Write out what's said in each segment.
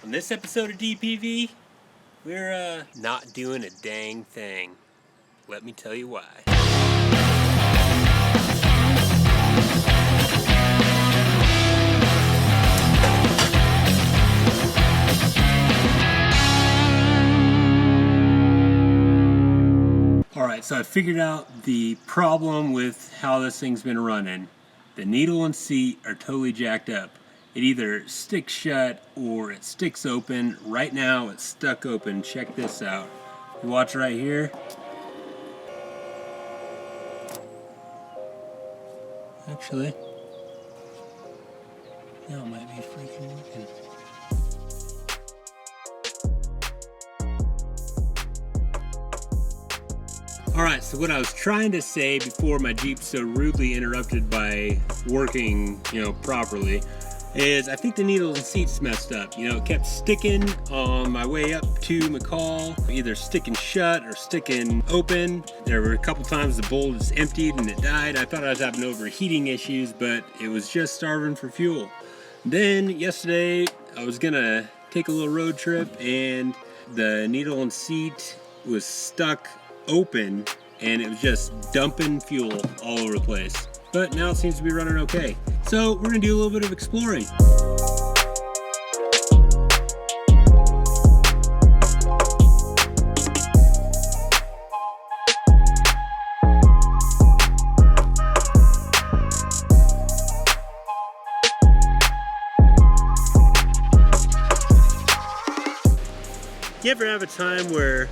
On this episode of DPV, we're not doing a dang thing. Let me tell you why. Alright, so I figured out the problem with how this thing's been running. The needle and seat are totally jacked up. It either sticks shut or it sticks open. Right now it's stuck open. Check this out. You watch right here. Actually, now it might be freaking working. Alright, so what I was trying to say before my Jeep's so rudely interrupted by working, properly, is I think the needles and seats messed up. It kept sticking on my way up to McCall, either sticking shut or sticking open. There were a couple times the bowl just emptied and it died. I thought I was having overheating issues, but it was just starving for fuel. Then yesterday I was gonna take a little road trip and the needle and seat was stuck open and it was just dumping fuel all over the place. But now it seems to be running okay. So we're gonna do a little bit of exploring. You ever have a time where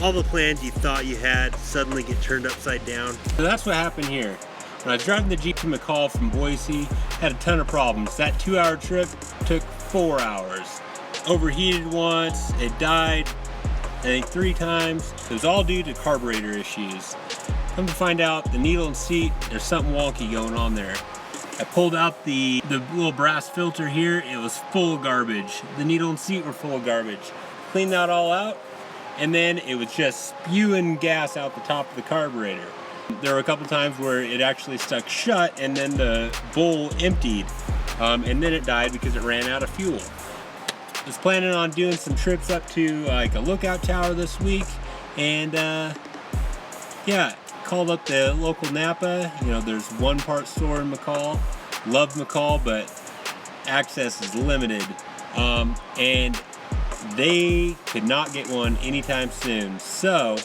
all the plans you thought you had suddenly get turned upside down? So that's what happened here. When I was driving the Jeep to McCall from Boise, had a ton of problems. That 2-hour trip took 4 hours. Overheated once, it died, I think 3 times. It was all due to carburetor issues. Come to find out, the needle and seat, there's something wonky going on there. I pulled out the little brass filter here, it was full of garbage. The needle and seat were full of garbage. Cleaned that all out, and then it was just spewing gas out the top of the carburetor. There were a couple times where it actually stuck shut and then the bowl emptied, and then it died because it ran out of fuel. I was planning on doing some trips up to like a lookout tower this week, and yeah, called up the local Napa. There's one part store in McCall. Love McCall, but access is limited, and they could not get one anytime soon. So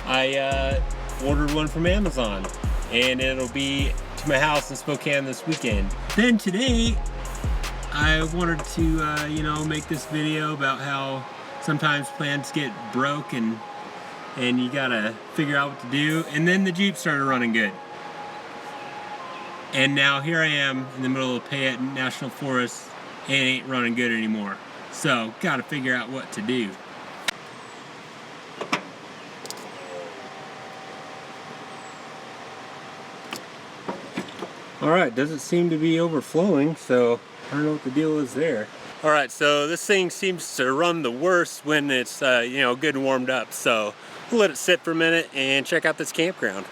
I ordered one from Amazon, and it'll be to my house in Spokane this weekend. Then today I wanted to make this video about how sometimes plans get broke and you gotta figure out what to do. And then the Jeep started running good, and now here I am in the middle of Payette National Forest and it ain't running good anymore. So gotta figure out what to do. Alright, doesn't seem to be overflowing, so I don't know what the deal is there. Alright, so this thing seems to run the worst when it's good and warmed up, so we'll let it sit for a minute and check out this campground.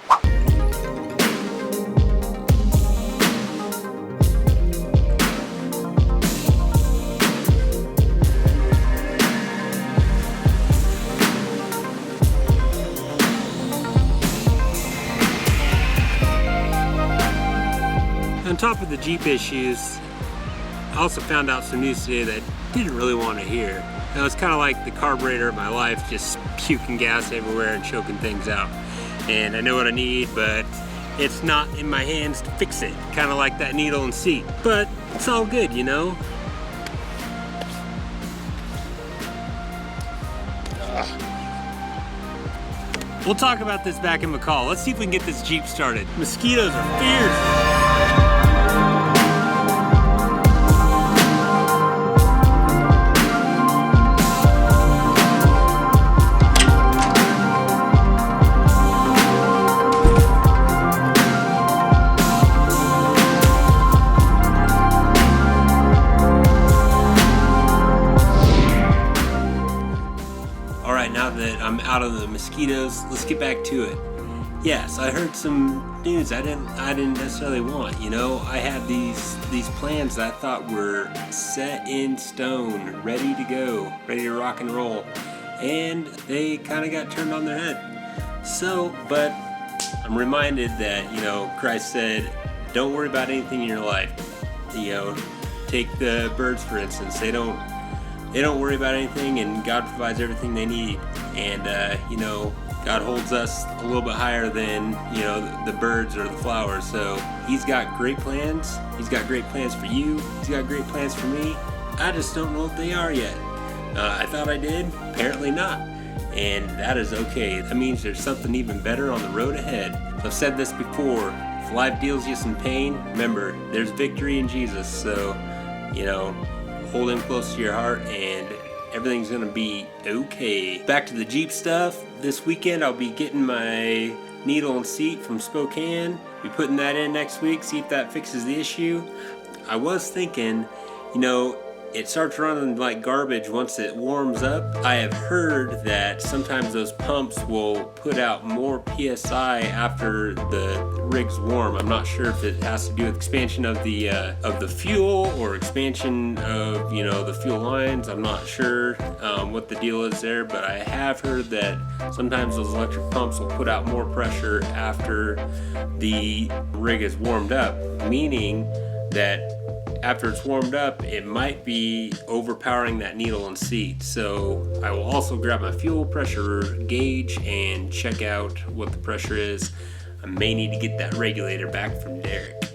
On top of the Jeep issues, I also found out some news today that I didn't really want to hear. It was kind of like the carburetor of my life, just puking gas everywhere and choking things out. And I know what I need, but it's not in my hands to fix it. Kind of like that needle and seat. But it's all good, We'll talk about this back in McCall. Let's see if we can get this Jeep started. Mosquitoes are fierce. Now that I'm out of the mosquitoes, let's get back to it. Yes, I heard some news I didn't necessarily want. You know, I had these plans that I thought were set in stone, ready to go, ready to rock and roll, and they kind of got turned on their head. So, but I'm reminded that, you know, Christ said, don't worry about anything in your life. You know, take the birds for instance. They don't worry about anything, and God provides everything they need. And you know, God holds us a little bit higher than, you know, the birds or the flowers. So He's got great plans. He's got great plans for you. He's got great plans for me. I just don't know if they are yet. I thought I did. Apparently not. And that is okay. That means there's something even better on the road ahead. I've said this before. If life deals you some pain, remember, there's victory in Jesus. So, you know, hold Him close to your heart and everything's gonna be okay. Back to the Jeep stuff. This weekend I'll be getting my needle and seat from Spokane. Be putting that in next week, see if that fixes the issue. I was thinking, you know, it starts running like garbage once it warms up. I have heard that sometimes those pumps will put out more PSI after the rig's warm. I'm not sure if it has to do with expansion of the fuel or expansion of, you know, the fuel lines. I'm not sure what the deal is there, but I have heard that sometimes those electric pumps will put out more pressure after the rig is warmed up, meaning that after it's warmed up, it might be overpowering that needle and seat. So I will also grab my fuel pressure gauge and check out what the pressure is. I may need to get that regulator back from Derek.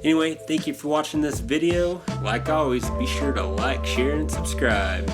Anyway, thank you for watching this video. Like always, be sure to like, share, and subscribe.